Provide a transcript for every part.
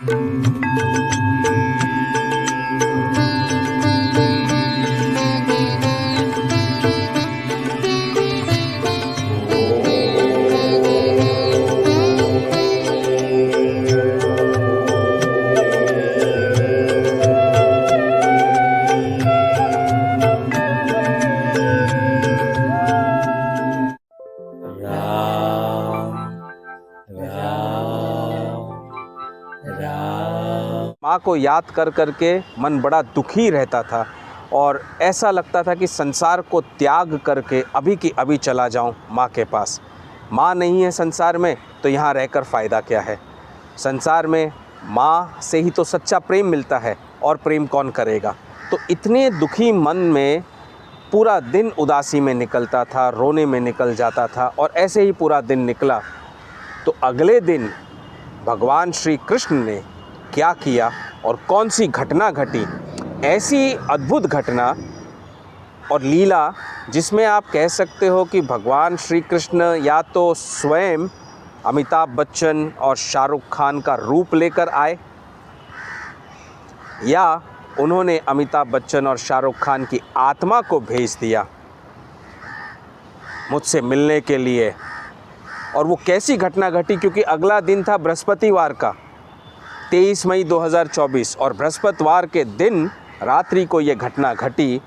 माँ को याद कर कर के मन बड़ा दुखी रहता था और ऐसा लगता था कि संसार को त्याग करके अभी की अभी चला जाऊँ माँ के पास। माँ नहीं है संसार में तो यहाँ रहकर फ़ायदा क्या है। संसार में माँ से ही तो सच्चा प्रेम मिलता है और प्रेम कौन करेगा। तो इतने दुखी मन में पूरा दिन उदासी में निकलता था, रोने में निकल जाता था और ऐसे ही पूरा दिन निकला। तो अगले दिन भगवान श्री कृष्ण ने क्या किया और कौन सी घटना घटी, ऐसी अद्भुत घटना और लीला जिसमें आप कह सकते हो कि भगवान श्री कृष्ण या तो स्वयं अमिताभ बच्चन और शाहरुख खान का रूप लेकर आए या उन्होंने अमिताभ बच्चन और शाहरुख खान की आत्मा को भेज दिया मुझसे मिलने के लिए। और वो कैसी घटना घटी, क्योंकि अगला दिन था बृहस्पतिवार का 23 मई 2024 और बृहस्पतिवार के दिन रात्रि को ये घटना घटी।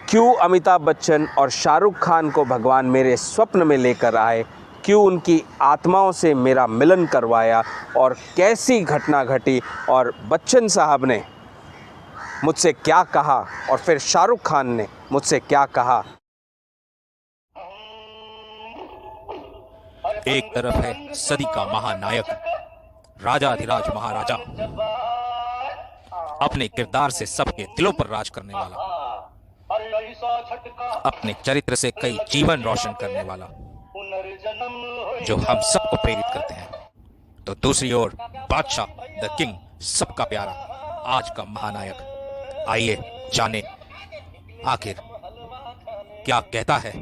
क्यों अमिताभ बच्चन और शाहरुख खान को भगवान मेरे स्वप्न में लेकर आए, क्यों उनकी आत्माओं से मेरा मिलन करवाया और कैसी घटना घटी और बच्चन साहब ने मुझसे क्या कहा और फिर शाहरुख खान ने मुझसे क्या कहा। एक तरफ है सदी का महानायक, राजाधिराज महाराजा, अपने किरदार से सबके दिलों पर राज करने वाला, अपने चरित्र से कई जीवन रोशन करने वाला, जो हम सबको प्रेरित करते हैं। तो दूसरी ओर बादशाह, द किंग, सबका प्यारा, आज का महानायक। आइए जाने आखिर क्या कहता है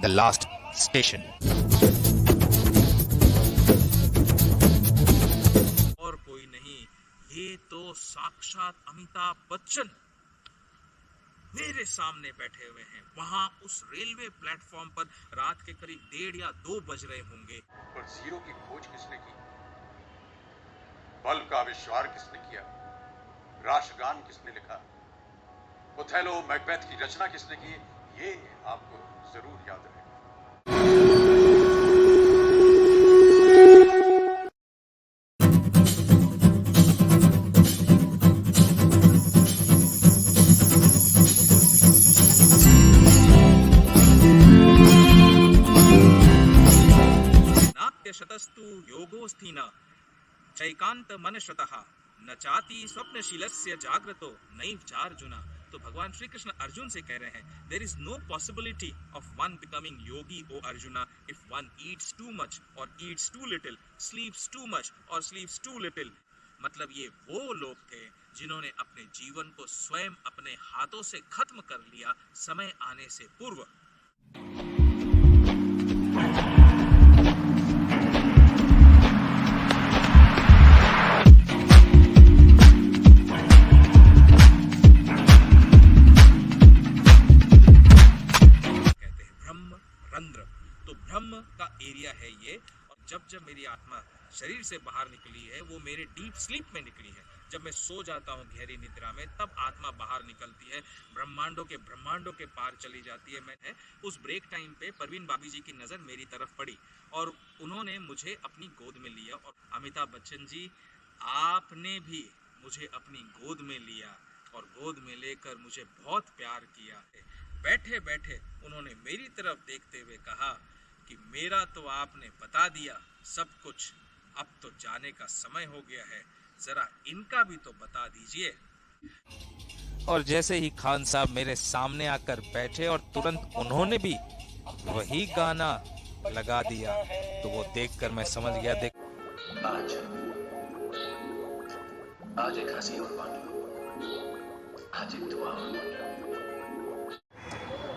द लास्ट स्टेशन। और कोई नहीं, ये तो साक्षात अमिताभ बच्चन मेरे सामने बैठे हुए हैं। वहां उस रेलवे प्लेटफॉर्म पर रात के करीब 1:30 या 2 बज रहे होंगे। पर जीरो की खोज किसने की, बल्ब का आविष्कार किसने किया, राष्ट्रगान किसने लिखा, ओथेलो मैकबेथ की रचना किसने की, ये आपको जरूर याद रहेगा। शतस्तु योगोस्थीना चैकांत मनश्रतः न चाति स्वप्नशीलस्य जाग्रतो नैवार्जुना। तो भगवान श्री कृष्ण अर्जुन से कह रहे हैं, there is no possibility of one becoming yogi O Arjuna if one eats too much और eats too little, sleeps too much और स्लीप्स टू लिटिल। मतलब ये वो लोग थे जिन्होंने अपने जीवन को स्वयं अपने हाथों से खत्म कर लिया समय आने से पूर्व। ब्रह्म का एरिया है ये। और जब मेरी आत्मा शरीर से बाहर निकली है वो मेरे डीप स्लीप में निकली है। जब मैं सो जाता हूँ गहरी निद्रा में तब आत्मा बाहर निकलती है, ब्रह्मांडों के पार चली जाती है। मैं उस ब्रेक टाइम पे परवीन बाबी जी की नज़र मेरी तरफ पड़ी और उन्होंने मुझे अपनी गोद में लिया। और अमिताभ बच्चन जी, आपने भी मुझे अपनी गोद में लिया और गोद में लेकर मुझे बहुत प्यार किया है। बैठे बैठे उन्होंने मेरी तरफ देखते हुए कहा कि मेरा तो आपने बता दिया सब कुछ, अब तो जाने का समय हो गया है, जरा इनका भी तो बता दीजिए। और जैसे ही खान साहब मेरे सामने आकर बैठे और तुरंत उन्होंने भी वही गाना लगा दिया, तो वो देखकर मैं समझ गया। आज एक हंसी और बाकी, आज एक दुआ।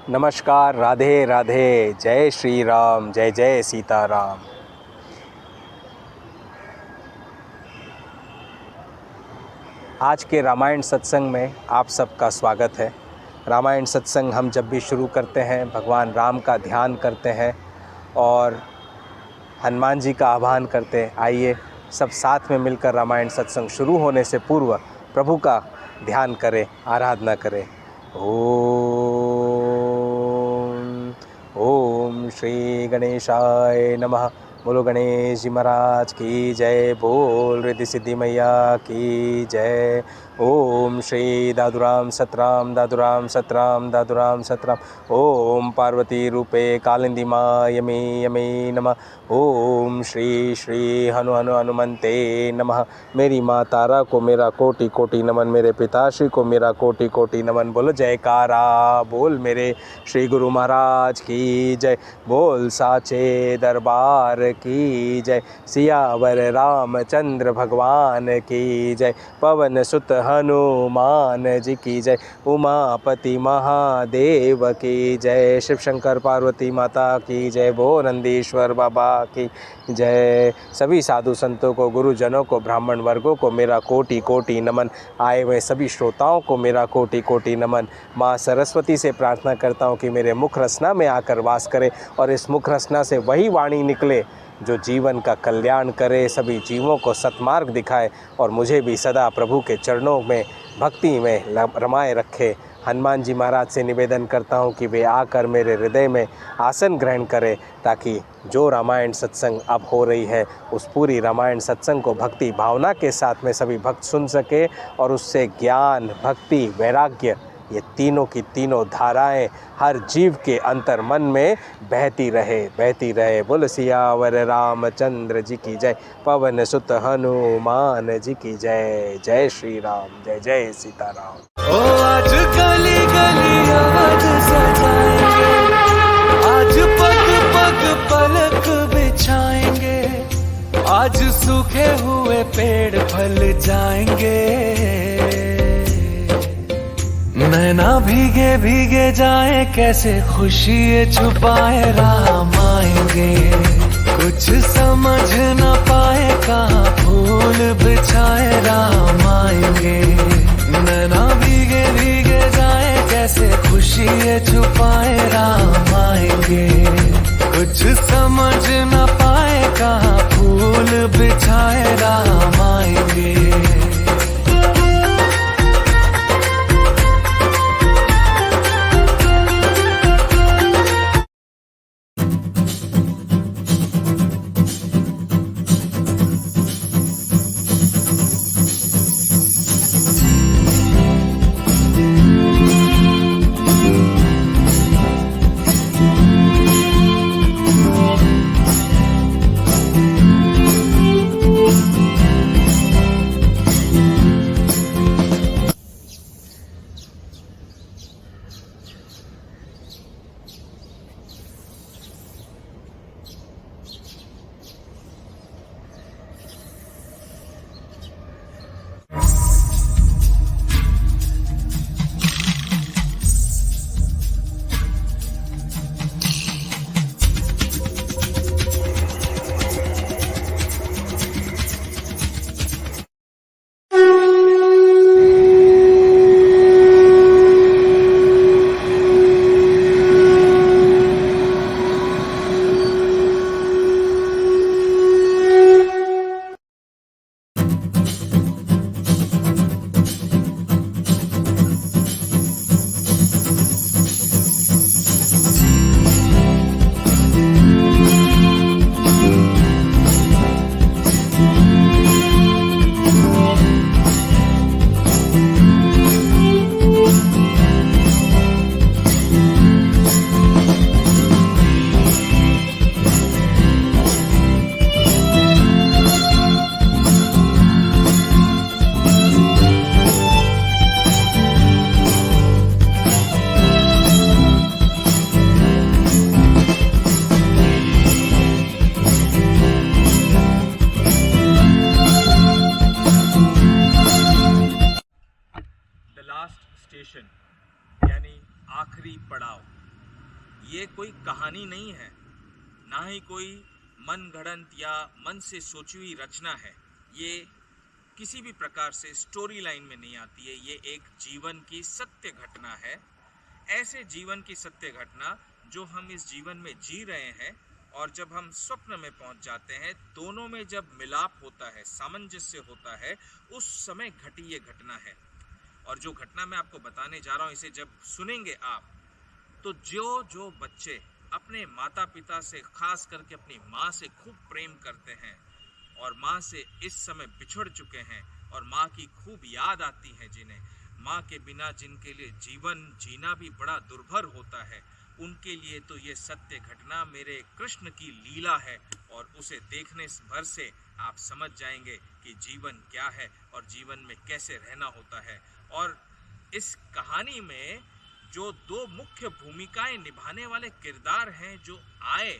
नमस्कार, राधे राधे, जय श्री राम, जय जय सीताराम। आज के रामायण सत्संग में आप सबका स्वागत है। रामायण सत्संग हम जब भी शुरू करते हैं भगवान राम का ध्यान करते हैं और हनुमान जी का आह्वान करते हैं। आइए सब साथ में मिलकर रामायण सत्संग शुरू होने से पूर्व प्रभु का ध्यान करें, आराधना करें। ओम श्री गणेशाय नमः। बोलो गणेश जी महाराज की जय। बोल रिद्धि सिद्धि मैया की जय। ओम श्री दादुराम सतराम दादुराम सतराम दादुराम सतराम। ओम पार्वती रूपे कालिंदी माँ यमी यमी नमः। ओम श्री श्री हनु हनु हनुमंते नमः। मेरी माँ तारा को मेरा कोटि कोटि नमन, मेरे पिताश्री को मेरा कोटि कोटि नमन। बोलो जयकारा बोल मेरे श्री गुरु महाराज की जय। बोल साचे दरबार की जय। सियावर रामचंद्र भगवान की जय। पवन सुत हनुमान जी की जय। उमापति महादेव की जय। शिव शंकर पार्वती माता की जय। भो नंदीश्वर बाबा की जय। सभी साधु संतों को, गुरुजनों को, ब्राह्मण वर्गों को मेरा कोटि कोटि नमन। आए हुए सभी श्रोताओं को मेरा कोटि कोटि नमन। माँ सरस्वती से प्रार्थना करता हूँ कि मेरे मुख रसना में आकर वास करे और इस मुख रसना से वही वाणी निकले जो जीवन का कल्याण करे, सभी जीवों को सतमार्ग दिखाए और मुझे भी सदा प्रभु के चरणों में भक्ति में रमाए रखे। हनुमान जी महाराज से निवेदन करता हूँ कि वे आकर मेरे हृदय में आसन ग्रहण करें ताकि जो रामायण सत्संग अब हो रही है उस पूरी रामायण सत्संग को भक्ति भावना के साथ में सभी भक्त सुन सके और उससे ज्ञान, भक्ति, वैराग्य, ये तीनों की तीनों धाराएं हर जीव के अंतर मन में बहती रहे। बोल सियावर रामचंद्र जी की जय। पवन सुत हनुमान जी की जय। जय श्री राम, जय जय सीताराम। ओ आज गली गली आवाज सजाएंगे, आज पग पग पलक बिछाएंगे, आज सूखे हुए पेड़ फल जाएंगे। नैना भीगे भीगे जाए कैसे खुशी ये छुपाए राम आएंगे। कुछ समझ न पाए कहाँ फूल बिछाए राम आएंगे। नैना भीगे भीगे जाए कैसे खुशी ये छुपाए राम आएंगे। कुछ समझ न पाए कहाँ फूल बिछाए राम आएंगे। स्टेशन यानी आखिरी पड़ाव, ये कोई कहानी नहीं है, ना ही कोई मन गढ़ंत या मन से सोची हुई रचना है। ये किसी भी प्रकार से स्टोरी लाइन में नहीं आती है। ये एक जीवन की सत्य घटना है, ऐसे जीवन की सत्य घटना जो हम इस जीवन में जी रहे हैं, और जब हम स्वप्न में पहुंच जाते हैं, दोनों में जब मिलाप होता है, सामंजस्य होता है, उस समय घटी ये घटना है। और जो घटना मैं आपको बताने जा रहा हूं, इसे जब सुनेंगे आप, तो जो बच्चे अपने माता पिता से, खास करके अपनी माँ से खूब प्रेम करते हैं और माँ से इस समय बिछड़ चुके हैं और माँ की खूब याद आती है, जिन्हें माँ के बिना जिनके लिए जीवन जीना भी बड़ा दुर्भर होता है, उनके लिए तो ये सत्य घटना मेरे कृष्ण की लीला है। और उसे देखने भर से आप समझ जाएंगे कि जीवन क्या है और जीवन में कैसे रहना होता है। और इस कहानी में जो दो मुख्य भूमिकाएं निभाने वाले किरदार हैं जो आए,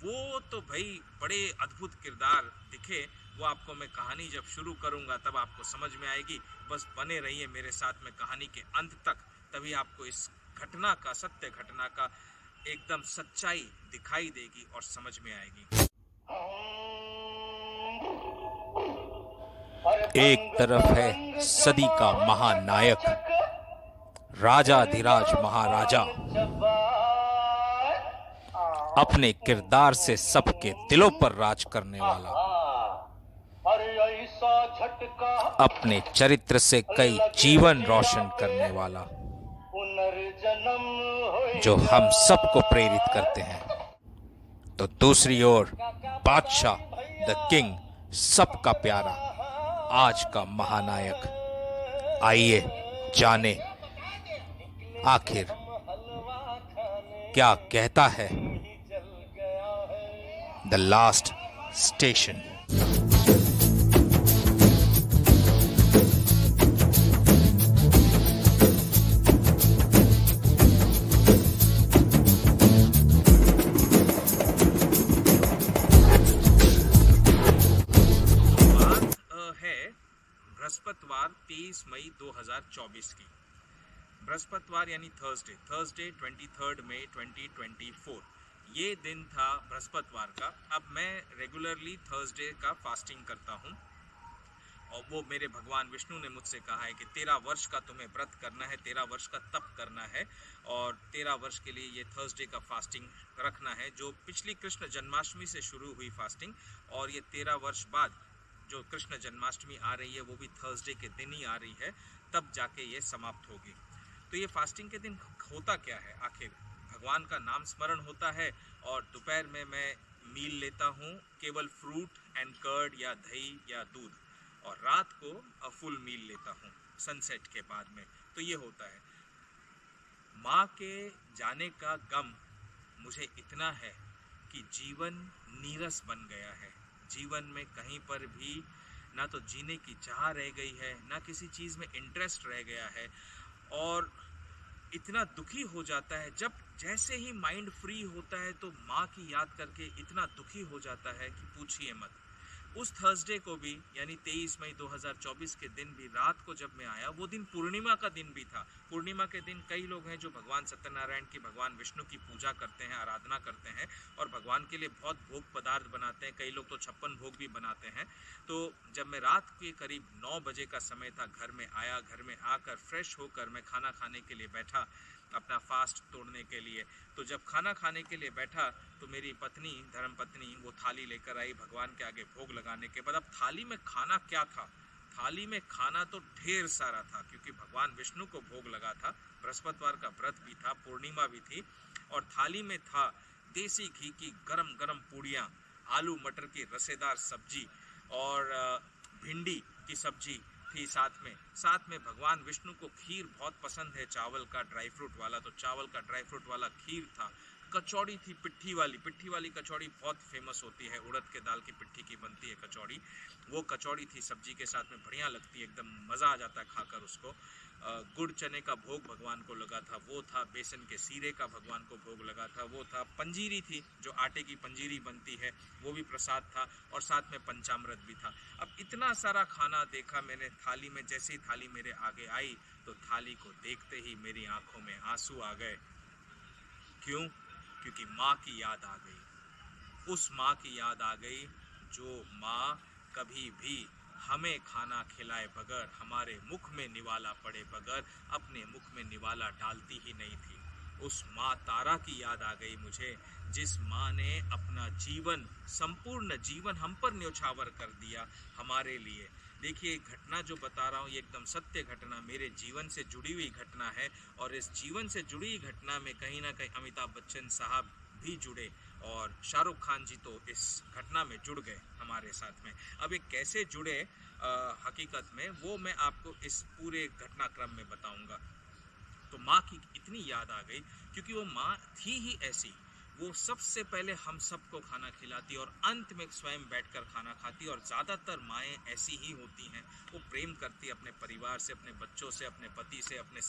वो तो भाई बड़े अद्भुत किरदार दिखे। वो आपको मैं कहानी जब शुरू करूंगा तब आपको समझ में आएगी। बस बने रहिए मेरे साथ में कहानी के अंत तक, तभी आपको इस घटना का, सत्य घटना का एकदम सच्चाई दिखाई देगी और समझ में आएगी। एक तरफ है सदी का महानायक, राजाधिराज महाराजा, अपने किरदार से सबके दिलों पर राज करने वाला, अपने चरित्र से कई जीवन रोशन करने वाला, जो हम सबको प्रेरित करते हैं। तो दूसरी ओर बादशाह, द किंग, सबका प्यारा, आज का महानायक। आइए जाने आखिर क्या कहता है द लास्ट स्टेशन। बृहस्पतिवार 23 मई 2024 की। बृहस्पतिवार यानी थर्सडे 23 मई 2024, ये दिन था बृहस्पतिवार का। अब मैं रेगुलरली थर्सडे का फास्टिंग करता हूँ, और वो मेरे भगवान विष्णु ने मुझसे कहा है कि 13 वर्ष का तुम्हें व्रत करना है, 13 वर्ष का तप करना है, और 13 वर्ष के लिए ये थर्सडे का फास्टिंग रखना है, जो पिछली कृष्ण जन्माष्टमी से शुरू हुई फास्टिंग, और ये 13 वर्ष बाद जो कृष्ण जन्माष्टमी आ रही है वो भी थर्सडे के दिन ही आ रही है, तब जाके ये समाप्त होगी। तो ये फास्टिंग के दिन होता क्या है आखिर? भगवान का नाम स्मरण होता है, और दोपहर में मैं मील लेता हूँ, केवल फ्रूट एंड कर्ड या दही या दूध, और रात को फुल मील लेता हूँ सनसेट के बाद में। तो ये होता है। माँ के जाने का गम मुझे इतना है कि जीवन नीरस बन गया है। जीवन में कहीं पर भी ना तो जीने की चाह रह गई है, ना किसी चीज़ में इंटरेस्ट रह गया है, और इतना दुखी हो जाता है जब जैसे ही माइंड फ्री होता है तो माँ की याद करके इतना दुखी हो जाता है कि पूछिए मत। उस थर्सडे को भी यानी 23 मई 2024 के दिन भी रात को जब मैं आया, वो दिन पूर्णिमा का दिन भी था। पूर्णिमा के दिन कई लोग हैं जो भगवान सत्यनारायण की, भगवान विष्णु की पूजा करते हैं, आराधना करते हैं, और भगवान के लिए बहुत भोग पदार्थ बनाते हैं। कई लोग तो 56 भोग भी बनाते हैं। तो जब मैं रात के करीब 9 बजे का समय था, घर में आया, घर में आकर फ्रेश होकर मैं खाना खाने के लिए बैठा, अपना फास्ट तोड़ने के लिए। तो जब खाना खाने के लिए बैठा तो मेरी पत्नी, धर्मपत्नी, वो थाली लेकर आई भगवान के आगे भोग लगाने के बाद। अब थाली में खाना क्या था? थाली में खाना तो ढेर सारा था, क्योंकि भगवान विष्णु को भोग लगा था, बृहस्पतिवार का व्रत भी था, पूर्णिमा भी थी, और थाली में था देसी घी की गरम गरम पूड़ियाँ, आलू मटर की रसेदार सब्जी, और भिंडी की सब्जी थी साथ में भगवान विष्णु को खीर बहुत पसंद है, चावल का ड्राई फ्रूट वाला, तो चावल का ड्राई फ्रूट वाला खीर था। कचौड़ी थी, पिट्ठी वाली कचौड़ी बहुत फेमस होती है, उड़द के दाल की पिट्ठी की बनती है कचौड़ी, वो कचौड़ी थी सब्जी के साथ में, बढ़िया लगती है, एकदम मज़ा आ जाता है खाकर उसको। गुड़ चने का भोग भगवान को लगा था, वो था। बेसन के सीरे का भगवान को भोग लगा था, वो था। पंजीरी थी, जो आटे की पंजीरी बनती है, वो भी प्रसाद था, और साथ में पंचामृत भी था। अब इतना सारा खाना देखा मैंने थाली में। जैसे ही थाली मेरे आगे आई तो थाली को देखते ही मेरी आंखों में आंसू आ गए। क्यों? क्योंकि माँ की याद आ गई। उस माँ की याद आ गई जो माँ कभी भी हमें खाना खिलाए बगैर, हमारे मुख में निवाला पड़े बगैर अपने मुख में निवाला डालती ही नहीं थी। उस माँ तारा की याद आ गई मुझे, जिस माँ ने अपना जीवन, संपूर्ण जीवन हम पर न्योछावर कर दिया हमारे लिए। देखिए, घटना जो बता रहा हूँ ये एकदम सत्य घटना, मेरे जीवन से जुड़ी हुई घटना है, और इस जीवन से जुड़ी हुई घटना में कहीं ना कहीं अमिताभ बच्चन साहब भी जुड़े और शाहरुख खान जी तो इस घटना में जुड़ गए हमारे साथ में। अब ये कैसे जुड़े हकीकत में, वो मैं आपको इस पूरे घटनाक्रम में बताऊंगा। तो माँ की इतनी याद आ गई, क्योंकि वो माँ थी ही ऐसी, वो सबसे पहले हम सबको खाना खिलाती और अंत में स्वयं बैठकर खाना खाती। और ज़्यादातर माएँ ऐसी ही होती हैं, वो प्रेम करती अपने परिवार से, अपने बच्चों से, अपने पति से, अपने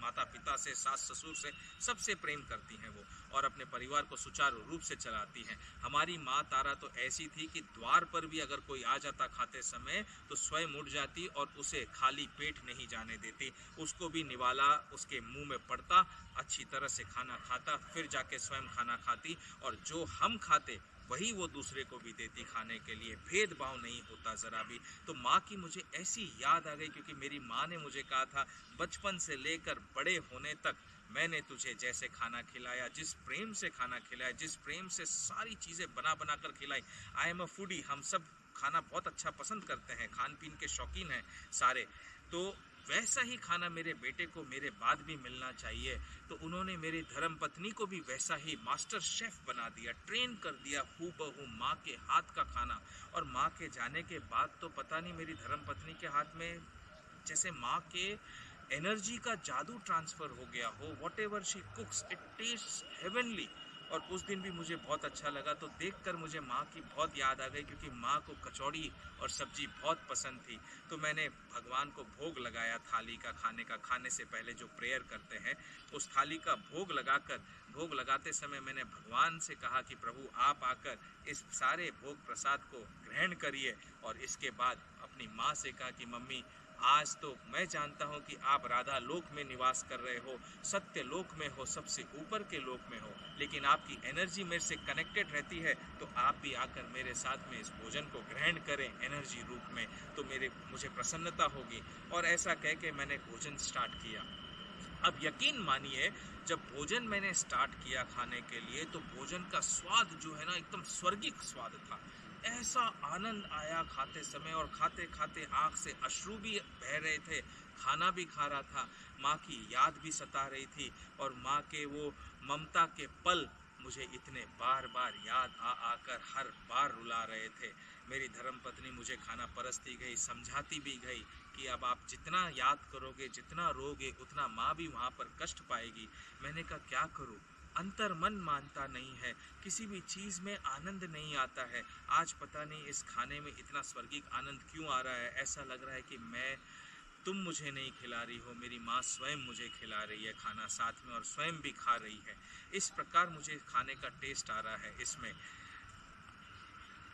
माता पिता से, सास ससुर से, सबसे प्रेम करती हैं वो, और अपने परिवार को सुचारू रूप से चलाती हैं। हमारी माँ तारा तो ऐसी थी कि द्वार पर भी अगर कोई आ जाता खाते समय तो स्वयं उठ जाती और उसे खाली पेट नहीं जाने देती, उसको भी निवाला उसके मुंह में पड़ता, अच्छी तरह से खाना खाता, फिर जाके स्वयं खाना खाती, और जो हम खाते वही वो दूसरे को भी देती खाने के लिए, भेदभाव नहीं होता ज़रा भी। तो माँ की मुझे ऐसी याद आ गई, क्योंकि मेरी माँ ने मुझे कहा था, बचपन से लेकर बड़े होने तक मैंने तुझे जैसे खाना खिलाया, जिस प्रेम से खाना खिलाया, जिस प्रेम से सारी चीज़ें बना बना कर खिलाई। आई एम अ फूडी, हम सब खाना बहुत अच्छा पसंद करते हैं, खान पीन के शौकीन हैं सारे, तो वैसा ही खाना मेरे बेटे को मेरे बाद भी मिलना चाहिए। तो उन्होंने मेरी धर्मपत्नी को भी वैसा ही मास्टर शेफ बना दिया, ट्रेन कर दिया हूबहू माँ के हाथ का खाना। और माँ के जाने के बाद तो पता नहीं मेरी धर्मपत्नी के हाथ में जैसे माँ के एनर्जी का जादू ट्रांसफ़र हो गया हो। What ever she कुक्स it tests heavenly. और उस दिन भी मुझे बहुत अच्छा लगा, तो देखकर मुझे माँ की बहुत याद आ गई, क्योंकि माँ को कचौड़ी और सब्जी बहुत पसंद थी। तो मैंने भगवान को भोग लगाया थाली का, खाने से पहले जो प्रेयर करते हैं, उस थाली का भोग लगाते समय मैंने भगवान से कहा कि प्रभु आप आकर इस सारे भोग प्रसाद को ग्रहण करिए। और इसके बाद अपनी माँ से कहा कि मम्मी, आज तो मैं जानता हूँ कि आप राधा लोक में निवास कर रहे हो, सत्य लोक में हो, सबसे ऊपर के लोक में हो, लेकिन आपकी एनर्जी मेरे से कनेक्टेड रहती है, तो आप भी आकर मेरे साथ में इस भोजन को ग्रहण करें एनर्जी रूप में, तो मुझे प्रसन्नता होगी। और ऐसा कह के मैंने भोजन स्टार्ट किया। अब यकीन मानिए, जब भोजन मैंने स्टार्ट किया खाने के लिए, तो भोजन का स्वाद जो है ना, एकदम स्वर्गिक स्वाद था। ऐसा आनंद आया खाते समय, और खाते खाते आँख से अश्रु भी बह रहे थे, खाना भी खा रहा था, माँ की याद भी सता रही थी, और माँ के वो ममता के पल मुझे इतने बार बार याद आकर हर बार रुला रहे थे। मेरी धर्मपत्नी मुझे खाना परसती गई, समझाती भी गई कि अब आप जितना याद करोगे, जितना रोगे, उतना माँ भी वहाँ पर कष्ट पाएगी। मैंने कहा क्या करूँ, अंतर मन मानता नहीं है, किसी भी चीज़ में आनंद नहीं आता है। आज पता नहीं इस खाने में इतना स्वर्गिक आनंद क्यों आ रहा है। ऐसा लग रहा है कि तुम मुझे नहीं खिला रही हो, मेरी माँ स्वयं मुझे खिला रही है खाना साथ में, और स्वयं भी खा रही है। इस प्रकार मुझे खाने का टेस्ट आ रहा है इसमें,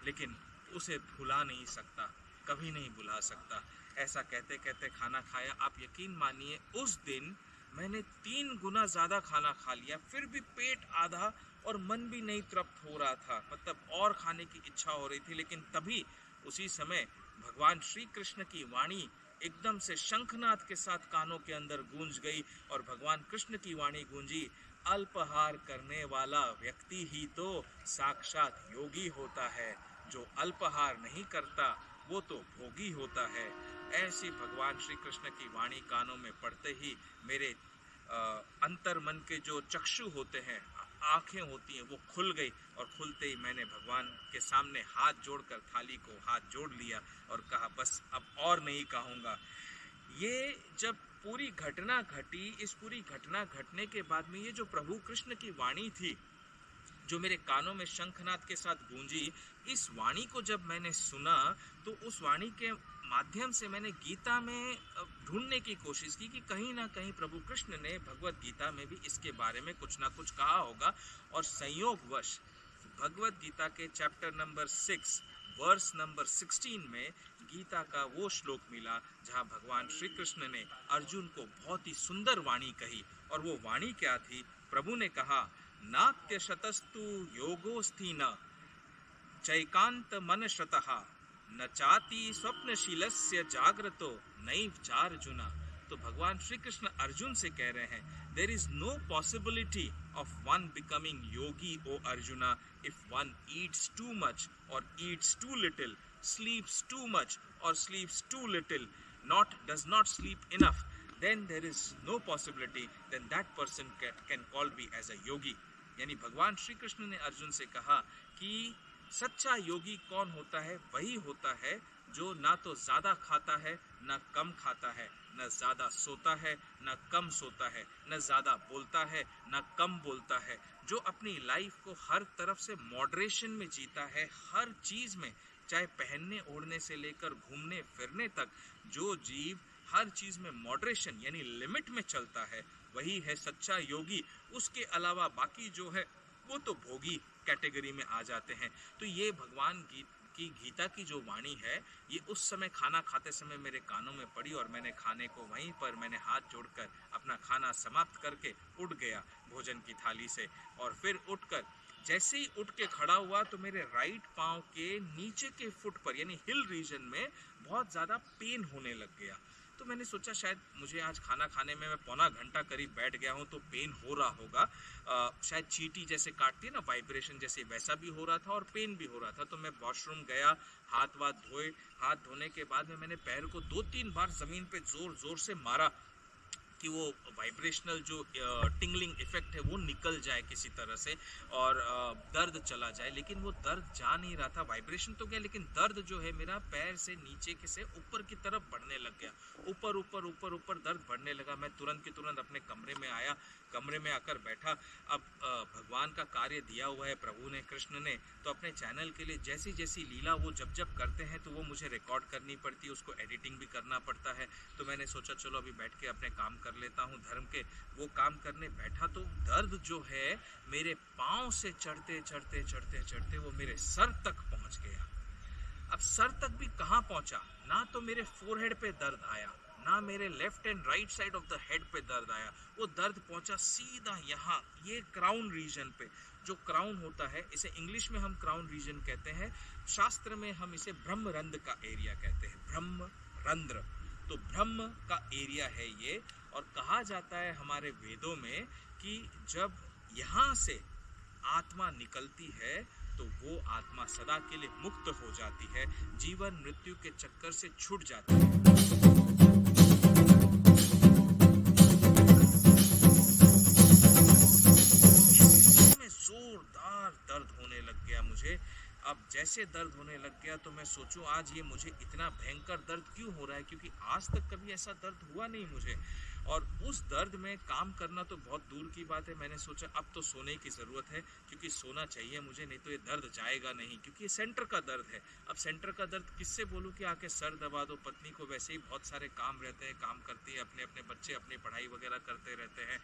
लेकिन उसे भुला नहीं सकता, कभी नहीं भुला सकता। ऐसा कहते कहते खाना खाया। आप यकीन मानिए, उस दिन मैंने 3 गुना ज़्यादा खाना खा लिया, फिर भी पेट आधा और मन भी नहीं तृप्त हो रहा था, मतलब और खाने की इच्छा हो रही थी। लेकिन तभी उसी समय भगवान श्री कृष्ण की वाणी एकदम से शंखनाद के साथ कानों के अंदर गूंज गई, और भगवान कृष्ण की वाणी गूंजी, अल्पाहार करने वाला व्यक्ति ही तो साक्षात योगी होता है, जो अल्पाहार नहीं करता वो तो भोगी होता है। ऐसी भगवान श्री कृष्ण की वाणी कानों में पड़ते ही मेरे अंतर मन के जो चक्षु होते हैं, आँखें होती हैं, वो खुल गई, और खुलते ही मैंने भगवान के सामने हाथ जोड़कर थाली को हाथ जोड़ लिया और कहा बस अब और नहीं कहूँगा। ये जब पूरी घटना घटी, इस पूरी घटना घटने के बाद में ये जो प्रभु कृष्ण की वाणी थी, जो मेरे कानों में शंखनाद के साथ गूंजी, इस वाणी को जब मैंने सुना, तो उस वाणी के माध्यम से मैंने गीता में ढूंढने की कोशिश की कि कहीं ना कहीं प्रभु कृष्ण ने भगवत गीता में भी इसके बारे में कुछ ना कुछ कहा होगा। और संयोगवश भगवत गीता के चैप्टर नंबर 6 वर्स नंबर 16 में गीता का वो श्लोक मिला जहाँ भगवान श्री कृष्ण ने अर्जुन को बहुत ही सुंदर वाणी कही। और वो वाणी क्या थी? प्रभु ने कहा, नात्य शतस्तु योगोस्थि न चैकांत मन शतः न चाति स्वप्नशीलस्य जाग्रतो नैव चार्जुना। तो भगवान श्री कृष्ण अर्जुन से कह रहे हैं, there is no possibility of one becoming yogi O Arjuna if one eats too much और eats too little, sleeps too much or sleeps too little, does not sleep enough, then there is no possibility, then that person can called be as a yogi। यानी भगवान श्री कृष्ण ने अर्जुन से कहा कि सच्चा योगी कौन होता है? वही होता है जो ना तो ज्यादा खाता है, ना कम खाता है, न ज्यादा सोता है, न कम सोता है, न ज्यादा बोलता है, न कम बोलता है, जो अपनी लाइफ को हर तरफ से मॉडरेशन में जीता है, हर चीज में, चाहे पहनने ओढ़ने से लेकर घूमने फिरने तक, जो जीव हर चीज में मॉडरेशन यानी लिमिट में चलता है, वही है सच्चा योगी। उसके अलावा बाकी जो है वो तो भोगी कैटेगरी में आ जाते हैं। तो ये भगवान की गीता की जो वाणी है, ये उस समय खाना खाते समय मेरे कानों में पड़ी और मैंने खाने को वहीं पर मैंने हाथ जोड़कर अपना खाना समाप्त करके उठ गया भोजन की थाली से। और फिर उठकर जैसे ही उठ के खड़ा हुआ तो मेरे राइट पांव के नीचे के फुट पर यानी हिल रीजन में बहुत ज़्यादा पेन होने लग गया। तो मैंने सोचा शायद मुझे आज खाना खाने में मैं पौना घंटा करीब बैठ गया हूँ तो पेन हो रहा होगा, शायद चींटी जैसे काटती है ना वाइब्रेशन जैसे, वैसा भी हो रहा था और पेन भी हो रहा था। तो मैं वॉशरूम गया, हाथ वाथ धोए, हाथ धोने के बाद में मैंने पैर को 2-3 बार ज़मीन पे ज़ोर ज़ोर से मारा कि वो वाइब्रेशनल जो टिंगलिंग इफेक्ट है वो निकल जाए किसी तरह से और दर्द चला जाए, लेकिन वो दर्द जा नहीं रहा था। वाइब्रेशन तो गया लेकिन दर्द जो है मेरा पैर से नीचे के से ऊपर की तरफ बढ़ने लग गया, ऊपर ऊपर ऊपर ऊपर दर्द बढ़ने लगा। मैं तुरंत के तुरंत अपने कमरे में आया, कमरे में आकर बैठा। अब भगवान का कार्य दिया हुआ है प्रभु ने, कृष्ण ने, तो अपने चैनल के लिए जैसी जैसी लीला वो जब जब करते हैं तो वो मुझे रिकॉर्ड करनी पड़ती है, उसको एडिटिंग भी करना पड़ता है। तो मैंने सोचा चलो अभी बैठ के अपने काम कर लेता हूँ धर्म के। वो काम करने बैठा तो दर्द जो है मेरे पाँव से चढ़ते चढ़ते चढ़ते चढ़ते वो मेरे सर तक पहुँच गया। अब सर तक भी कहाँ पहुँचा, ना तो मेरे फोरहेड पे दर्द आया, ना मेरे left and right side of the head पे दर्द आया। वो दर्द पहुंचा सीधा यहाँ, ये क्राउन रीजन पे। जो क्राउन होता है इसे इंग्लिश में हम क्राउन रीजन कहते हैं, शास्त्र में हम इसे ब्रह्मरंध्र का एरिया कहते हैं, ब्रह्मरंध्र। तो ब्रह्म का एरिया है ये। और कहा जाता है हमारे वेदों में कि जब यहाँ से आत्मा निकलती है तो वो आत्मा सदा के लिए मुक्त हो जाती है, जीवन मृत्यु के चक्कर से छूट जाती है। जोरदार दर्द होने लग गया मुझे। अब जैसे दर्द होने लग गया तो मैं सोचूं आज ये मुझे इतना भयंकर दर्द क्यों हो रहा है, क्योंकि आज तक कभी ऐसा दर्द हुआ नहीं मुझे। और उस दर्द में काम करना तो बहुत दूर की बात है। मैंने सोचा अब तो सोने की ज़रूरत है, क्योंकि सोना चाहिए मुझे, नहीं तो ये दर्द जाएगा नहीं, क्योंकि ये सेंटर का दर्द है। अब सेंटर का दर्द किससे बोलूँ कि आके सर दबा दो। पत्नी को वैसे ही बहुत सारे काम रहते हैं, काम करती है, अपने अपने बच्चे अपनी पढ़ाई वगैरह करते रहते हैं,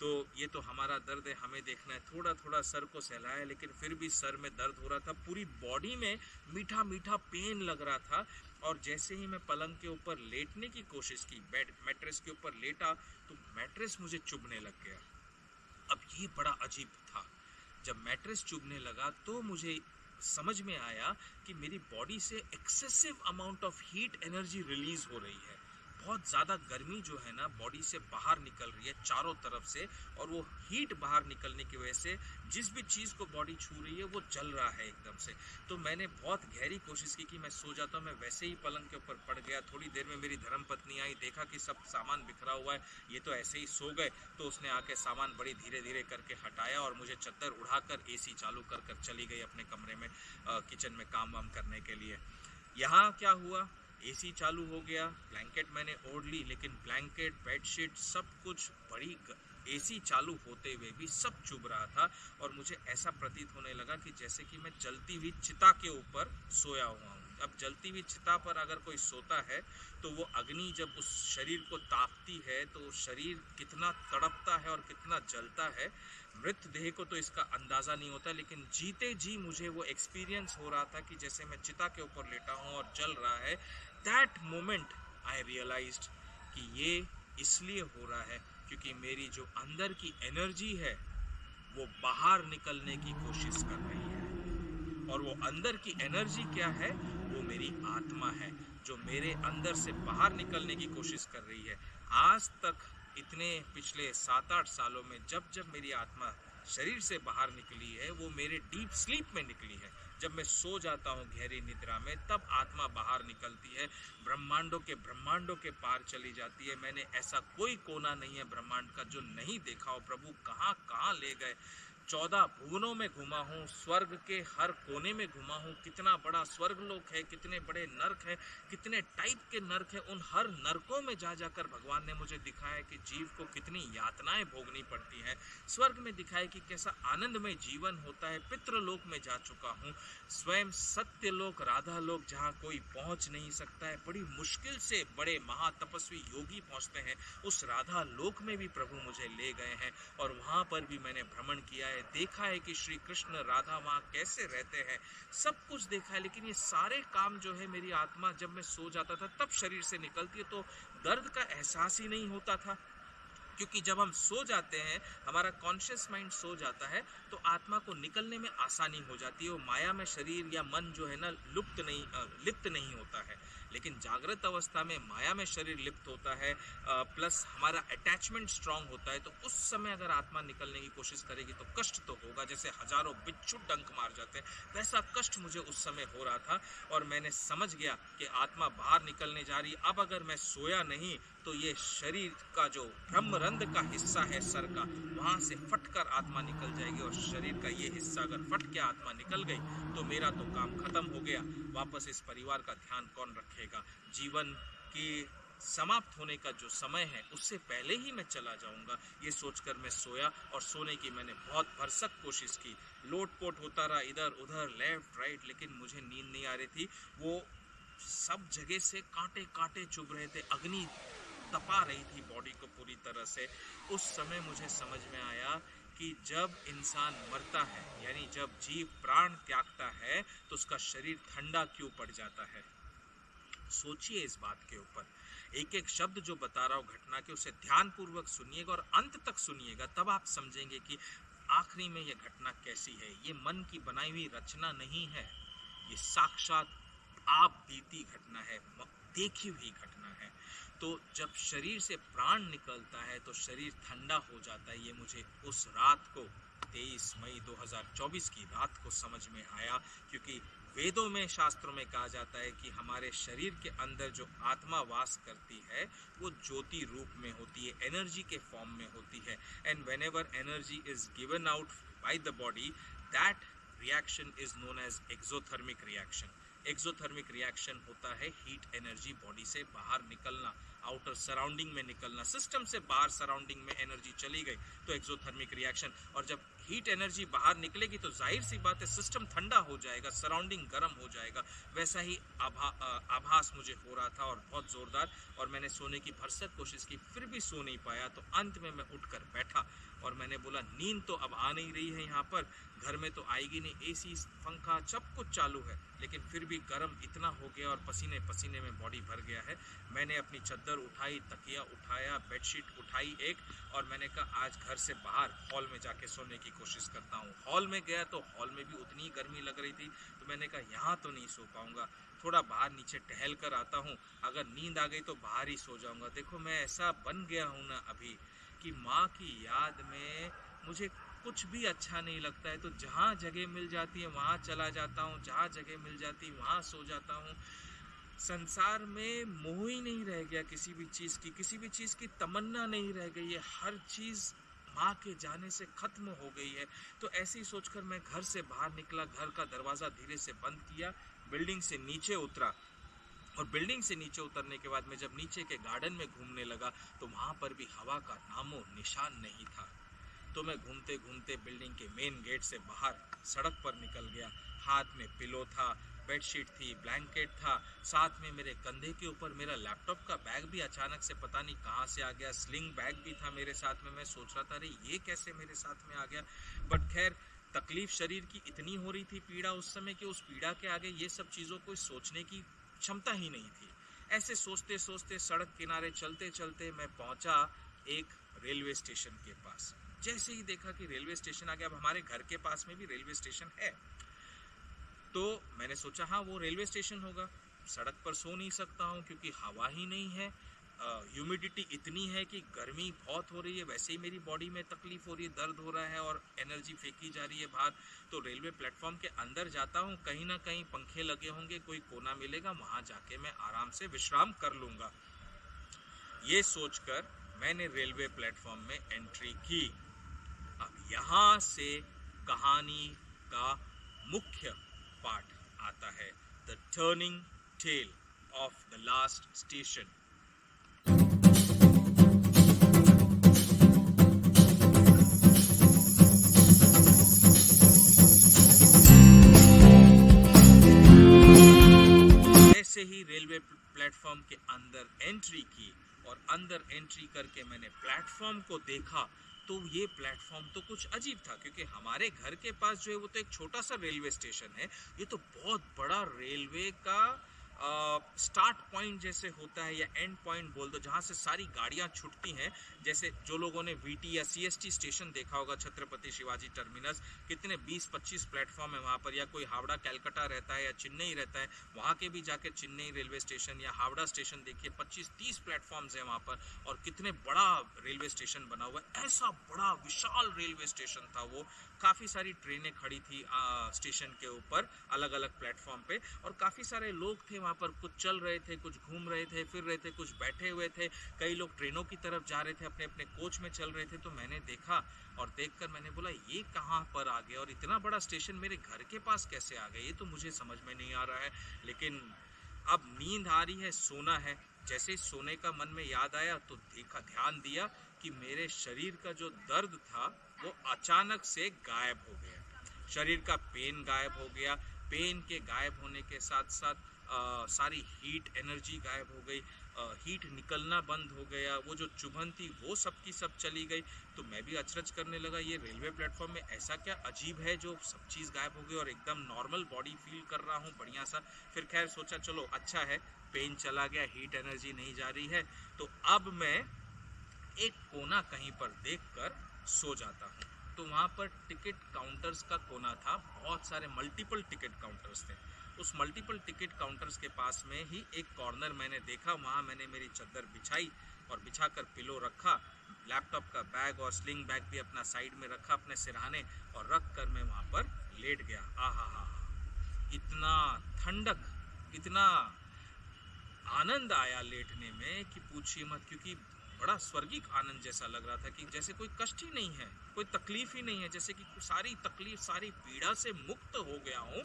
तो ये तो हमारा दर्द है, हमें देखना है। थोड़ा थोड़ा सर को सहलाया लेकिन फिर भी सर में दर्द हो रहा था, पूरी बॉडी में मीठा मीठा पेन लग रहा था। और जैसे ही मैं पलंग के ऊपर लेटने की कोशिश की, बेड मैट्रेस के ऊपर लेटा, तो मैट्रेस मुझे चुभने लग गया। अब ये बड़ा अजीब था, जब मैट्रेस चुभने लगा तो मुझे समझ में आया कि मेरी बॉडी से excessive amount of heat energy release हो रही है। बहुत ज़्यादा गर्मी जो है ना बॉडी से बाहर निकल रही है चारों तरफ से, और वो हीट बाहर निकलने की वजह से जिस भी चीज़ को बॉडी छू रही है वो जल रहा है एकदम से। तो मैंने बहुत गहरी कोशिश की कि मैं सो जाता हूँ। मैं वैसे ही पलंग के ऊपर पड़ गया। थोड़ी देर में मेरी धर्मपत्नी आई, देखा कि सब सामान बिखरा हुआ है, ये तो ऐसे ही सो गए। तो उसने आके सामान बड़ी धीरे धीरे करके हटाया और मुझे चद्दर उड़ाकर AC चालू कर चली गई अपने कमरे में किचन में काम वाम करने के लिए। यहाँ क्या हुआ, AC चालू हो गया, ब्लैंकेट मैंने ओढ़ ली, लेकिन ब्लैंकेट बेडशीट सब कुछ बड़ी AC चालू होते हुए भी सब चुभ रहा था। और मुझे ऐसा प्रतीत होने लगा कि जैसे कि मैं जलती हुई चिता के ऊपर सोया हुआ हूँ। अब जलती हुई चिता पर अगर कोई सोता है तो वो अग्नि जब उस शरीर को तापती है तो शरीर कितना तड़पता है और कितना जलता है। मृत देह को तो इसका अंदाज़ा नहीं होता, लेकिन जीते जी मुझे वो एक्सपीरियंस हो रहा था कि जैसे मैं चिता के ऊपर लेटा हूँ और जल रहा है। दैट मोमेंट आई रियलाइज्ड कि ये इसलिए हो रहा है क्योंकि मेरी जो अंदर की एनर्जी है वो बाहर निकलने की कोशिश कर रही है। और वो अंदर की एनर्जी क्या है? वो मेरी आत्मा है, जो मेरे अंदर से बाहर निकलने की कोशिश कर रही है। आज तक इतने पिछले 7-8 सालों में जब जब मेरी आत्मा शरीर से बाहर निकली है, वो मेरे डीप स्लीप में निकली है। जब मैं सो जाता हूँ गहरी निद्रा में, तब आत्मा बाहर निकलती है, ब्रह्मांडों के पार चली जाती है। मैंने ऐसा कोई कोना नहीं है ब्रह्मांड का जो नहीं देखा हो। प्रभु कहाँ कहाँ ले गए। 14 भुवनों में घुमा हूँ, स्वर्ग के हर कोने में घुमा हूँ। कितना बड़ा स्वर्ग लोक है, कितने बड़े नर्क है, कितने टाइप के नर्क है। उन हर नर्कों में जा जाकर भगवान ने मुझे दिखाया कि जीव को कितनी यातनाएं भोगनी पड़ती हैं। स्वर्ग में दिखाया कि कैसा आनंदमय जीवन होता है। पितृलोक में जा चुका हूँ, स्वयं सत्यलोक राधा लोक जहाँ कोई पहुँच नहीं सकता है। बड़ी मुश्किल से बड़े महातपस्वी योगी पहुँचते हैं, उस राधा लोक में भी प्रभु मुझे ले गए हैं और वहाँ पर भी मैंने भ्रमण किया है। देखा है कि श्री कृष्ण राधा वहाँ कैसे रहते हैं, सब कुछ देखा है। लेकिन ये सारे काम जो है, मेरी आत्मा जब मैं सो जाता था तब शरीर से निकलती है, तो दर्द का एहसास ही नहीं होता था। क्योंकि जब हम सो जाते हैं, हमारा कॉन्शियस माइंड सो जाता है, तो आत्मा को निकलने में आसानी हो जाती है। वो माया में शरीर या मन जो है ना लिप्त नहीं होता है। लेकिन जागृत अवस्था में माया में शरीर लिप्त होता है, प्लस हमारा अटैचमेंट स्ट्रांग होता है। तो उस समय अगर आत्मा निकलने की कोशिश करेगी तो कष्ट तो होगा, जैसे हजारों बिच्छू डंक मार जाते हैं, वैसा कष्ट मुझे उस समय हो रहा था। और मैंने समझ गया कि आत्मा बाहर निकलने जा रही। अब अगर मैं सोया नहीं तो ये शरीर का जो ब्रह्मरंध्र का हिस्सा है सर का, वहां से फटकर आत्मा निकल जाएगी। और शरीर का ये हिस्सा अगर फट के आत्मा निकल गई तो मेरा तो काम खत्म हो गया। वापस इस परिवार का ध्यान कौन रखेगा? जीवन की समाप्त होने का जो समय है उससे पहले ही मैं चला जाऊंगा, ये सोचकर मैं सोया। और सोने की मैंने बहुत भरसक कोशिश की, लोटपोट होता रहा इधर उधर लेफ्ट राइट, लेकिन मुझे नींद नहीं आ रही थी। वो सब जगह से कांटे कांटे चुभ रहे थे, अग्नि तपा रही थी बॉडी को पूरी तरह से। उस समय मुझे समझ में आया कि जब इंसान मरता है, यानी जब जीव प्राण त्यागता है, तो उसका शरीर ठंडा क्यों पड़ जाता है। सोचिए इस बात के ऊपर, एक एक शब्द जो बता रहा हूँ घटना के, उसे ध्यान पूर्वक सुनिएगा और अंत तक सुनिएगा, तब आप समझेंगे कि आखिरी में यह घटना कैसी है। ये मन की बनाई हुई रचना नहीं है, ये साक्षात आप बीती घटना है, देखी हुई घटना है। तो जब शरीर से प्राण निकलता है तो शरीर ठंडा हो जाता है। ये मुझे उस रात को 23 मई 2024 की रात को समझ में आया, क्योंकि वेदों में शास्त्रों में कहा जाता है कि हमारे शरीर के अंदर जो आत्मा वास करती है वो ज्योति रूप में होती है, एनर्जी के फॉर्म में होती है। And whenever energy is given out by the body, that reaction is known as exothermic reaction. Exothermic reaction होता है हीट एनर्जी बॉडी से बाहर निकलना, आउटर सराउंडिंग में निकलना। सिस्टम से बाहर सराउंडिंग में एनर्जी चली गई तो एक्सोथर्मिक रिएक्शन। और जब हीट एनर्जी बाहर निकलेगी तो जाहिर सी बात है सिस्टम ठंडा हो जाएगा, सराउंडिंग गर्म हो जाएगा। वैसा ही आभास मुझे हो रहा था और बहुत ज़ोरदार। और मैंने सोने की भरसक कोशिश की, फिर भी सो नहीं पाया। तो अंत में मैं उठकर बैठा और मैंने बोला नींद तो अब आ नहीं रही है, यहाँ पर घर में तो आएगी नहीं, एसी पंखा सब कुछ चालू है, लेकिन फिर भी गर्म इतना हो गया और पसीने पसीने में बॉडी भर गया है। मैंने अपनी चादर उठाई, तकिया उठाया, बेडशीट उठाई एक, और मैंने कहा आज घर से बाहर हॉल में जाके सोने की कोशिश करता हूँ। हॉल में गया तो हॉल में भी उतनी ही गर्मी लग रही थी। तो मैंने कहा यहाँ तो नहीं सो पाऊंगा, थोड़ा बाहर नीचे टहल कर आता हूँ, अगर नींद आ गई तो बाहर ही सो जाऊंगा। देखो मैं ऐसा बन गया हूँ ना अभी कि माँ की याद में मुझे कुछ भी अच्छा नहीं लगता है। तो जहाँ जगह मिल जाती है वहाँ चला जाता हूँ, जहाँ जगह मिल जाती है वहाँ सो जाता हूँ। संसार में मोह ही नहीं रह गया किसी भी चीज़ की, किसी भी चीज़ की तमन्ना नहीं रह गई है। हर चीज़ माँ के जाने से खत्म हो गई है। तो ऐसे ही सोचकर मैं घर से बाहर निकला, घर का दरवाज़ा धीरे से बंद किया, बिल्डिंग से नीचे उतरा। और बिल्डिंग से नीचे उतरने के बाद मैं जब नीचे के गार्डन में घूमने लगा तो वहाँ पर भी हवा का नामो निशान नहीं था। तो मैं घूमते घूमते बिल्डिंग के मेन गेट से बाहर सड़क पर निकल गया। हाथ में पिलो था, बेडशीट थी, ब्लैंकेट था, साथ में मेरे कंधे के ऊपर मेरा लैपटॉप का बैग भी अचानक से पता नहीं कहाँ से आ गया। स्लिंग बैग भी था मेरे साथ में। मैं सोच रहा था अरे ये कैसे मेरे साथ में आ गया। बट खैर तकलीफ शरीर की इतनी हो रही थी, पीड़ा उस समय कि उस पीड़ा के आगे ये सब चीज़ों को सोचने की क्षमता ही नहीं थी। ऐसे सोचते सोचते सड़क किनारे चलते चलते मैं पहुंचा एक रेलवे स्टेशन के पास। जैसे ही देखा कि रेलवे स्टेशन आ गया, अब हमारे घर के पास में भी रेलवे स्टेशन है, तो मैंने सोचा हाँ वो रेलवे स्टेशन होगा। सड़क पर सो नहीं सकता हूँ क्योंकि हवा ही नहीं है, ह्यूमिडिटी इतनी है कि गर्मी बहुत हो रही है, वैसे ही मेरी बॉडी में तकलीफ हो रही है, दर्द हो रहा है और एनर्जी फेंकी जा रही है बाहर। तो रेलवे प्लेटफॉर्म के अंदर जाता हूँ, कहीं ना कहीं पंखे लगे होंगे, कोई कोना मिलेगा, वहाँ जाके मैं आराम से विश्राम कर लूँगा। ये सोचकर मैंने रेलवे प्लेटफॉर्म में एंट्री की। अब यहाँ से कहानी का मुख्य पार्ट आता है, the turning tail of the last station. जैसे ही रेलवे प्लेटफॉर्म के अंदर एंट्री की और अंदर एंट्री करके मैंने प्लेटफॉर्म को देखा, तो ये प्लेटफॉर्म तो कुछ अजीब था क्योंकि हमारे घर के पास जो है वो तो एक छोटा सा रेलवे स्टेशन है, ये तो बहुत बड़ा रेलवे का स्टार्ट पॉइंट जैसे होता है या एंड पॉइंट बोल दो, जहाँ से सारी गाड़ियाँ छूटती हैं। जैसे जो लोगों ने वीटी या सीएसटी स्टेशन देखा होगा, छत्रपति शिवाजी टर्मिनस, कितने 20-25 प्लेटफॉर्म है वहाँ पर, या कोई हावड़ा कैलकाटा रहता है या चेन्नई रहता है, वहाँ के भी जाके चेन्नई रेलवे स्टेशन या हावड़ा स्टेशन देखिए, 25-30 प्लेटफॉर्म्स हैं वहाँ पर, और कितने बड़ा रेलवे स्टेशन बना हुआ है। ऐसा बड़ा विशाल रेलवे स्टेशन था वो, काफ़ी सारी ट्रेनें खड़ी थी स्टेशन के ऊपर अलग अलग प्लेटफॉर्म पे, और काफ़ी सारे लोग थे वहाँ पर, कुछ चल रहे थे, कुछ घूम रहे थे, फिर रहे थे, कुछ बैठे हुए थे, कई लोग ट्रेनों की तरफ जा रहे थे, अपने अपने कोच में चल रहे थे। तो मैंने देखा और देखकर मैंने बोला ये कहाँ पर आ गया और इतना बड़ा स्टेशन मेरे घर के पास कैसे आ गया, ये तो मुझे समझ में नहीं आ रहा है। लेकिन अब नींद आ रही है, सोना है। जैसे ही सोने का मन में याद आया तो देखा, ध्यान दिया कि मेरे शरीर का जो दर्द था वो अचानक से गायब हो गया। शरीर का पेन गायब हो गया। पेन के गायब होने के साथ साथ सारी हीट एनर्जी गायब हो गई, हीट निकलना बंद हो गया, वो जो चुभन थी वो सब की सब चली गई। तो मैं भी अचरज करने लगा, ये रेलवे प्लेटफॉर्म में ऐसा क्या अजीब है जो सब चीज़ गायब हो गई और एकदम नॉर्मल बॉडी फील कर रहा हूँ बढ़िया सा। फिर खैर सोचा चलो अच्छा है, पेन चला गया, हीट एनर्जी नहीं जा रही है, तो अब मैं एक कोना कहीं पर देखकर सो जाता हूँ। तो वहाँ पर टिकट काउंटर्स का कोना था, बहुत सारे मल्टीपल टिकट काउंटर्स थे। उस मल्टीपल टिकट काउंटर्स के पास में ही एक कॉर्नर मैंने देखा, वहाँ मैंने मेरी चादर बिछाई और बिछाकर पिलो रखा, लैपटॉप का बैग और स्लिंग बैग भी अपना साइड में रखा अपने सिरहाने, और रख कर मैं वहाँ पर लेट गया। आहा, इतना ठंडक, इतना आनंद आया लेटने में कि पूछिए मत, क्योंकि बड़ा स्वर्गीय आनंद जैसा लग रहा था कि जैसे कोई कष्ट ही नहीं है, कोई तकलीफ ही नहीं है, जैसे कि सारी तकलीफ, सारी पीड़ा से मुक्त हो गया हूँ,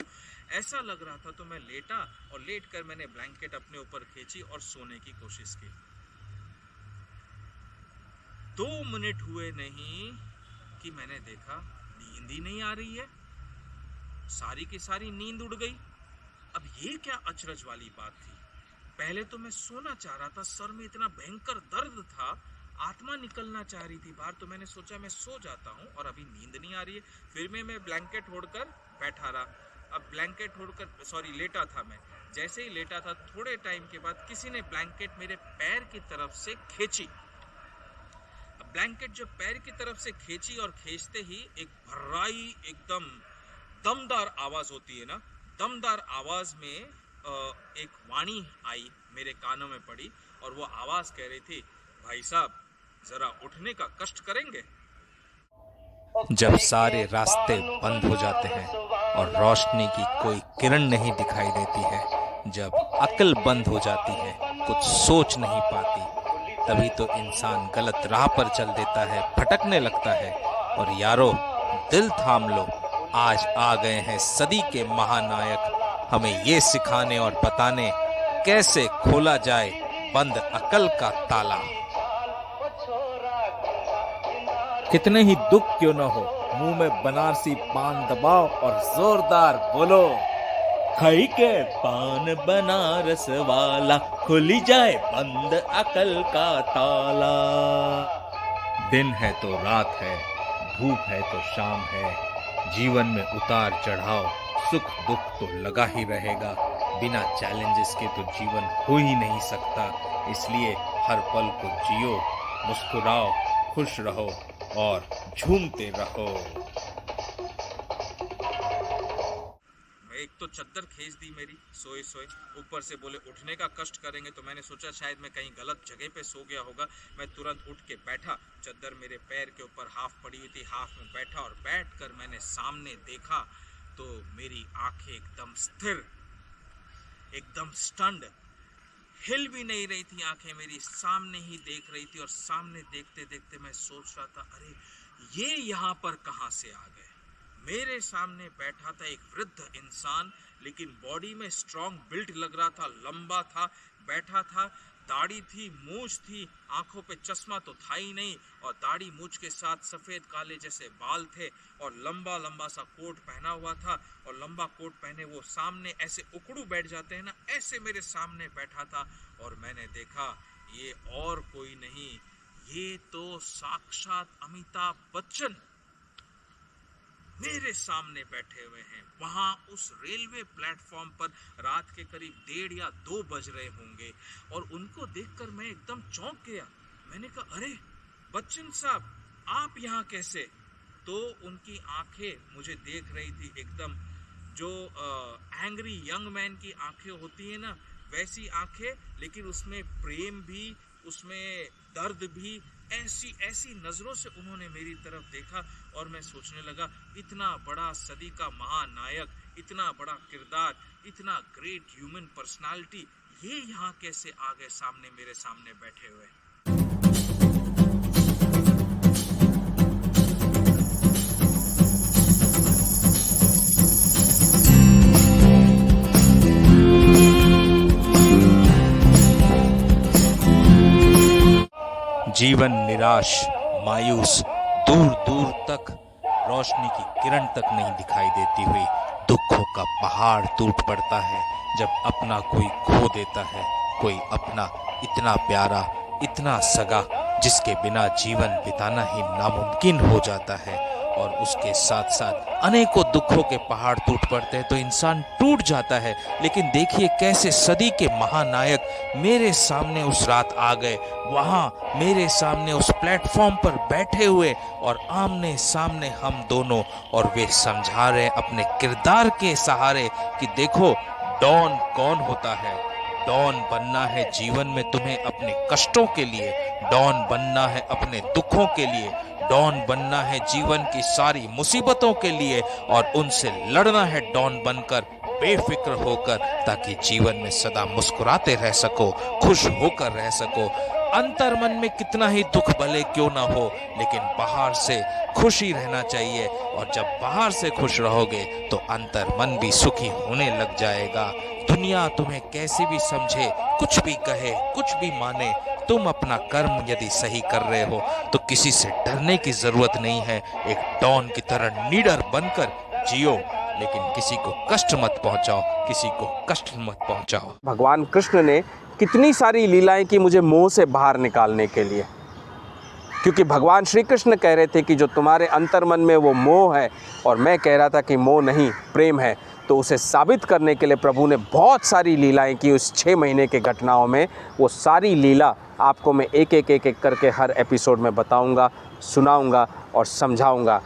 ऐसा लग रहा था। तो मैं लेटा और लेट कर मैंने ब्लैंकेट अपने ऊपर खींची और सोने की कोशिश की। 2 मिनट हुए नहीं कि मैंने देखा नींद ही नहीं आ रही है, सारी की सारी नींद उड़ गई। अब ये क्या अचरज वाली बात थी। पहले तो मैं सोना चाह रहा था, सर में इतना भयंकर दर्द था, आत्मा निकलना चाह रही थी बाहर, तो मैंने सोचा मैं सो जाता हूँ और अभी नींद नहीं आ रही है। फिर मैं ब्लैंकेट ओढ़कर बैठा रहा। अब ब्लैंकेट ओढ़कर लेटा था मैं। जैसे ही लेटा था, थोड़े टाइम के बाद किसी ने ब्लैंकेट मेरे पैर की तरफ से खींची। अब ब्लैंकेट जब पैर की तरफ से खींची और खींचते ही एक भर्राई एकदम दमदार आवाज होती है ना, दमदार आवाज में एक वाणी आई, मेरे कानों में पड़ी, और वो आवाज कह रही थी, भाई साहब जरा उठने का कष्ट करेंगे। जब सारे रास्ते बंद हो जाते हैं और रोशनी की कोई किरण नहीं दिखाई देती है, जब अक्ल बंद हो जाती है, कुछ सोच नहीं पाती, तभी तो इंसान गलत राह पर चल देता है, भटकने लगता है। और यारो, दिल थाम लो, आज आ गए हैं सदी के महानायक, हमें ये सिखाने और बताने कैसे खोला जाए बंद अकल का ताला। कितने ही दुख क्यों न हो, मुंह में बनारसी पान दबाओ और जोरदार बोलो, खाई के पान बनारस वाला, खुली जाए बंद अकल का ताला। दिन है तो रात है, धूप है तो शाम है, जीवन में उतार चढ़ाव, सुख दुख तो लगा ही रहेगा। बिना चैलेंजेस के तो जीवन हो ही नहीं सकता। इसलिए हर पल को जियो, मुस्कुराओ, खुश रहो और झूमते रहो। एक तो चद्दर खींच दी मेरी सोए सोए। ऊपर से बोले उठने का कष्ट करेंगे, तो मैंने सोचा शायद मैं कहीं गलत जगह पे सो गया होगा। मैं तुरंत उठ के बैठा, चद्दर मेरे पैर के ऊपर हाफ पड़ी हुई थी, हाफ में बैठा और बैठकर मैंने सामने देखा तो मेरी आंखें एकदम स्थिर, एकदम स्टंड, हिल भी नहीं रही थी आंखें मेरी, सामने ही देख रही थी। और सामने देखते देखते मैं सोच रहा था, अरे ये यहाँ पर कहाँ से आ गए। मेरे सामने बैठा था एक वृद्ध इंसान, लेकिन बॉडी में स्ट्रॉन्ग बिल्ट लग रहा था, लंबा था, बैठा था, दाढ़ी थी, मूंछ थी, आंखों पे चश्मा तो था ही नहीं, और दाढ़ी मूंछ के साथ सफेद काले जैसे बाल थे, और लंबा लंबा सा कोट पहना हुआ था। और लंबा कोट पहने वो सामने ऐसे उकड़ू बैठ जाते हैं ना, ऐसे मेरे सामने बैठा था। और मैंने देखा ये और कोई नहीं, ये तो साक्षात अमिताभ बच्चन मेरे सामने बैठे हुए हैं। वहां उस रेलवे प्लेटफॉर्म पर रात के करीब 1:30 या 2 बज रहे होंगे, और उनको देखकर मैं एकदम चौंक गया। मैंने कहा, अरे बच्चन साहब, आप यहाँ कैसे? तो उनकी आंखें मुझे देख रही थी, एकदम जो एंग्री यंग मैन की आंखें होती है ना, वैसी आंखें, लेकिन उसमें प्रेम भी, उसमें दर्द भी। ऐसी ऐसी नजरों से उन्होंने मेरी तरफ देखा, और मैं सोचने लगा, इतना बड़ा सदी का महानायक, इतना बड़ा किरदार, इतना ग्रेट ह्यूमन पर्सनालिटी, ये यहाँ कैसे आ गए सामने, मेरे सामने बैठे हुए। जीवन निराश, मायूस, दूर दूर तक रोशनी की किरण तक नहीं दिखाई देती हुई दुखों का पहाड़ टूट पड़ता है जब अपना कोई खो देता है। कोई अपना इतना प्यारा, इतना सगा, जिसके बिना जीवन बिताना ही नामुमकिन हो जाता है। और उसके साथ साथ अनेकों दुखों के पहाड़ टूट पड़ते हैं तो इंसान टूट जाता है। लेकिन देखिए कैसे सदी के महानायक मेरे सामने उस रात आ गए, वहाँ मेरे सामने उस प्लेटफॉर्म पर बैठे हुए, और आमने सामने हम दोनों, और वे समझा रहे अपने किरदार के सहारे कि देखो डॉन कौन होता है। डॉन बनना है जीवन में तुम्हें अपने कष्टों के लिए, डॉन बनना है अपने दुखों के लिए, डॉन बनना है जीवन की सारी मुसीबतों के लिए, और उनसे लड़ना है डॉन बनकर, बेफिक्र होकर, ताकि जीवन में सदा मुस्कुराते रह सको, खुश होकर रह सको। अंतर मन में कितना ही दुख भले क्यों ना हो, लेकिन बाहर से खुशी रहना चाहिए। और जब बाहर से खुश रहोगे तो अंतर मन भी सुखी होने लग जाएगा। दुनिया तुम्हें कैसी भी समझे, कुछ भी कहे, कुछ भी माने, तुम अपना कर्म यदि सही कर रहे हो तो किसी से डरने की जरूरत नहीं है। एक डॉन की तरह निडर बनकर जियो, लेकिन किसी को कष्ट मत पहुंचाओ, किसी को कष्ट मत पहुंचाओ। भगवान कृष्ण ने कितनी सारी लीलाएं की मुझे मोह से बाहर निकालने के लिए, क्योंकि भगवान श्री कृष्ण कह रहे थे कि जो तुम्हारे अंतर्मन में वो मोह है, और मैं कह रहा था कि मोह नहीं प्रेम है। तो उसे साबित करने के लिए प्रभु ने बहुत सारी लीलाएं की उस 6 महीने के घटनाओं में। वो सारी लीला आपको मैं एक एक करके हर एपिसोड में बताऊंगा, सुनाऊंगा और समझाऊंगा।